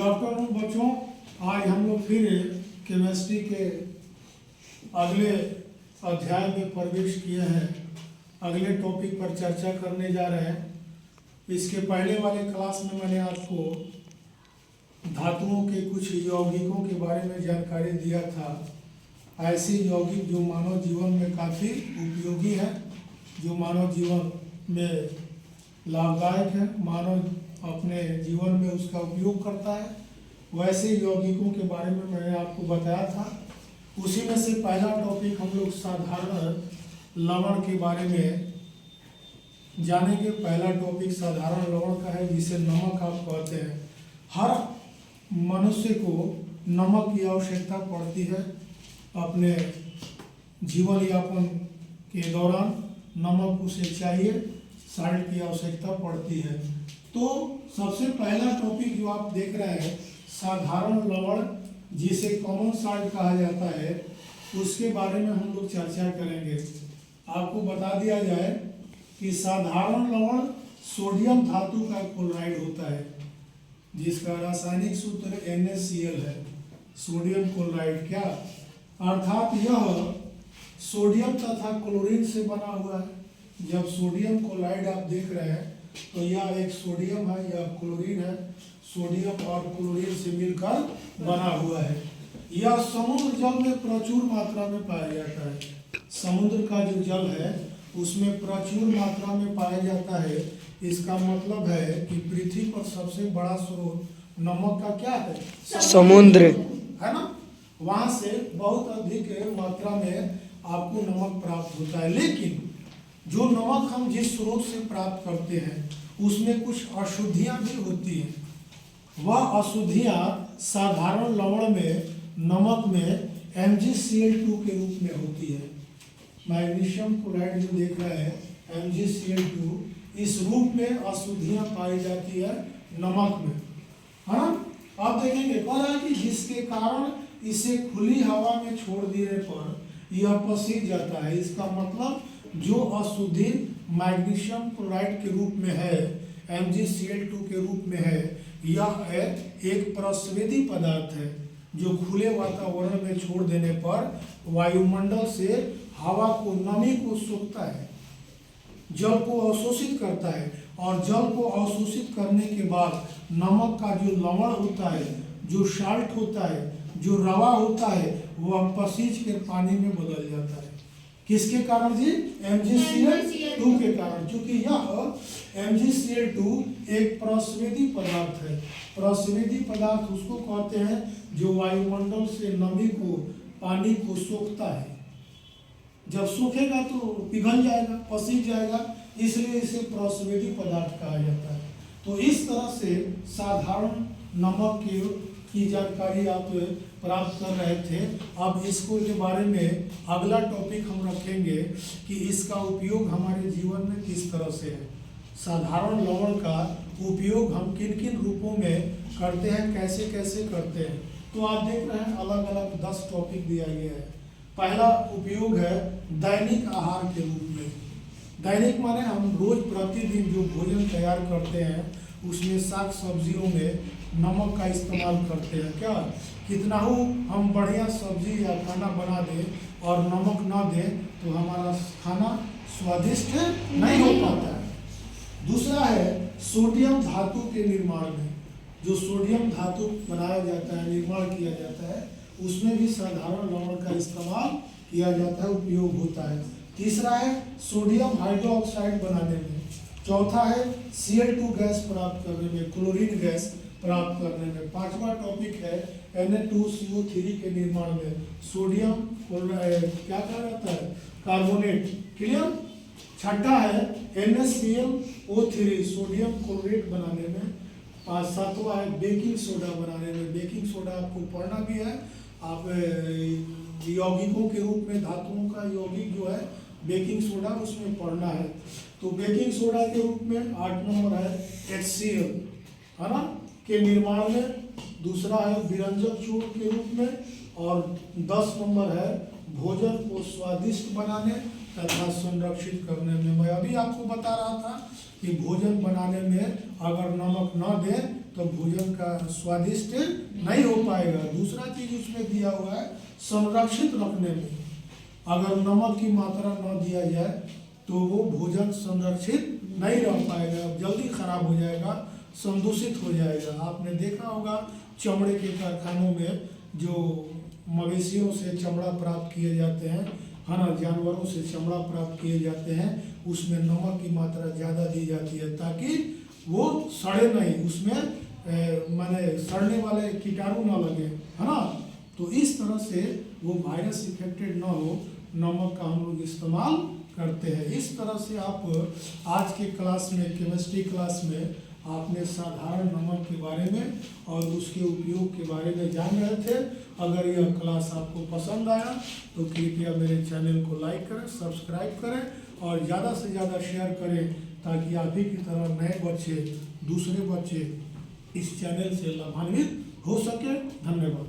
Good afternoon बच्चों। आज हम लोग फिर केमिस्ट्री के अगले अध्याय में प्रवेश किए हैं। अगले टॉपिक पर चर्चा करने जा रहे हैं। इसके पहले वाले क्लास में मैंने आपको धातुओं के कुछ यौगिकों के बारे में जानकारी दिया था। ऐसे यौगिक जो मानव जीवन में काफ़ी उपयोगी है, जो मानव जीवन में लाभदायक है, मानव अपने जीवन में उसका उपयोग करता है, वैसे यौगिकों के बारे में मैंने आपको बताया था। उसी में से पहला टॉपिक हम लोग साधारण लवण के बारे में जानेंगे। पहला टॉपिक साधारण लवण का है, जिसे नमक आप कहते हैं। हर मनुष्य को नमक की आवश्यकता पड़ती है। अपने जीवन यापन के दौरान नमक उसे चाहिए, साल्ट की आवश्यकता पड़ती है। तो सबसे पहला टॉपिक जो आप देख रहे हैं, साधारण लवण जिसे कॉमन साल्ट कहा जाता है, उसके बारे में हम लोग चर्चा करेंगे। आपको बता दिया जाए कि साधारण लवण सोडियम धातु का क्लोराइड होता है, जिसका रासायनिक सूत्र NaCl है, सोडियम क्लोराइड। क्या अर्थात यह सोडियम तथा क्लोरीन से बना हुआ है। जब सोडियम क्लोराइड आप देख रहे हैं तो यह एक सोडियम है, यह क्लोरीन है। सोडियम और क्लोरीन से मिलकर बना हुआ है। यह समुद्र जल में प्रचुर मात्रा में पाया जाता है। समुद्र का जो जल है उसमें प्रचुर मात्रा में पाया जाता है। इसका मतलब है कि पृथ्वी पर सबसे बड़ा स्रोत नमक का क्या है? समुद्र है ना। वहां से बहुत अधिक मात्रा में आपको नमक प्राप्त होता है। लेकिन जो नमक हम जिस स्रोत से प्राप्त करते हैं उसमें कुछ अशुद्धियां भी होती हैं। वह अशुद्धियां साधारण लवण में, नमक में MgCl2 के रूप में होती है। मैग्नीशियम क्लोराइड जो देख रहे हैं, MgCl2, इस रूप में अशुद्धियां पाई जाती है नमक में, है ना। आप देखेंगे कह रहा है कि जिसके कारण इसे खुली हवा में छोड़ देने पर यह पसीज जाता है। इसका मतलब जो अशुद्धि मैग्नीशियम क्लोराइड के रूप में है, MgCl2 के रूप में है, यह एक प्रस्वेदी पदार्थ है जो खुले वातावरण में छोड़ देने पर वायुमंडल से हवा को, नमी को सोखता है, जल को अवशोषित करता है, और जल को अवशोषित करने के बाद नमक का जो लवण होता है, जो साल्ट होता है, जो रवा होता है, वह पसीज के पानी में बदल जाता है। किसके कारण जी? MgCl2 के कारण। क्योंकि यह MgCl2 एक प्रस्वेदी पदार्थ है। प्रस्वेदी पदार्थ उसको कहते हैं जो वायुमंडल से नमी को, पानी को सोखता है। जब सूखेगा तो पिघल जाएगा, पसीज जाएगा, इसलिए इसे प्रस्वेदी पदार्थ कहा जाता है। तो इस तरह से साधारण नमक की जानकारी आप प्राप्त कर रहे थे। अब इसको के बारे में अगला टॉपिक हम रखेंगे कि इसका उपयोग हमारे जीवन में किस तरह से है। साधारण लवण का उपयोग हम किन किन रूपों में करते हैं, कैसे कैसे करते हैं। तो आप देख रहे हैं अलग अलग 10 टॉपिक दिया गया है। पहला उपयोग है दैनिक आहार के रूप में। दैनिक माने हम रोज प्रतिदिन जो भोजन तैयार करते हैं उसमें साग सब्जियों में नमक का इस्तेमाल करते हैं। क्या कितना हो हम बढ़िया सब्जी या खाना बना दें और नमक ना दें तो हमारा खाना स्वादिष्ट नहीं हो पाता है। दूसरा है सोडियम धातु के निर्माण में। जो सोडियम धातु बनाया जाता है, निर्माण किया जाता है, उसमें भी साधारण लवण का इस्तेमाल किया जाता है, उपयोग होता है। तीसरा है सोडियम हाइड्रोक्साइड बनाने में। चौथा है Cl2 गैस प्राप्त करने में, क्लोरीन गैस प्राप्त करने में। पांचवा टॉपिक है Na2CO3 के निर्माण में। सोडियम क्या कहा जाता है? कार्बोनेट। क्लियर। छठा है NaClO3, सोडियम क्लोरेट बनाने में। सातवां है बेकिंग सोडा बनाने में। बेकिंग सोडा आपको पढ़ना भी है। आप यौगिकों के रूप में धातुओं का यौगिक जो है बेकिंग सोडा, उसमें पढ़ना है। तो बेकिंग सोडा के रूप में 8 नंबर है HCl, है ना, के निर्माण में। दूसरा है विरंजक चूर्ण के रूप में। और 10 नंबर है भोजन को स्वादिष्ट बनाने तथा संरक्षित करने में। मैं अभी आपको बता रहा था कि भोजन बनाने में अगर नमक न दें तो भोजन का स्वादिष्ट नहीं हो पाएगा। दूसरा चीज उसमें दिया हुआ है संरक्षित रखने में, अगर नमक की मात्रा न दिया जाए तो वो भोजन संरक्षित नहीं रह पाएगा, जल्दी खराब हो जाएगा, संदूषित हो जाएगा। आपने देखा होगा चमड़े के कारखानों में जो मवेशियों से चमड़ा प्राप्त किए जाते हैं, है ना, जानवरों से चमड़ा प्राप्त किए जाते हैं, उसमें नमक की मात्रा ज़्यादा दी जाती है ताकि वो सड़े नहीं, उसमें माने सड़ने वाले कीटाणु ना लगे, है ना। तो इस तरह से वो वायरस इफेक्टेड ना हो, नमक का हम लोग इस्तेमाल करते हैं। इस तरह से आप आज के क्लास में, केमिस्ट्री क्लास में, आपने साधारण नमक के बारे में और उसके उपयोग के बारे में जान रहे थे। अगर यह क्लास आपको पसंद आया तो कृपया मेरे चैनल को लाइक करें, सब्सक्राइब करें और ज़्यादा से ज़्यादा शेयर करें ताकि आप ही की तरह नए बच्चे, दूसरे बच्चे इस चैनल से लाभान्वित हो सके। धन्यवाद।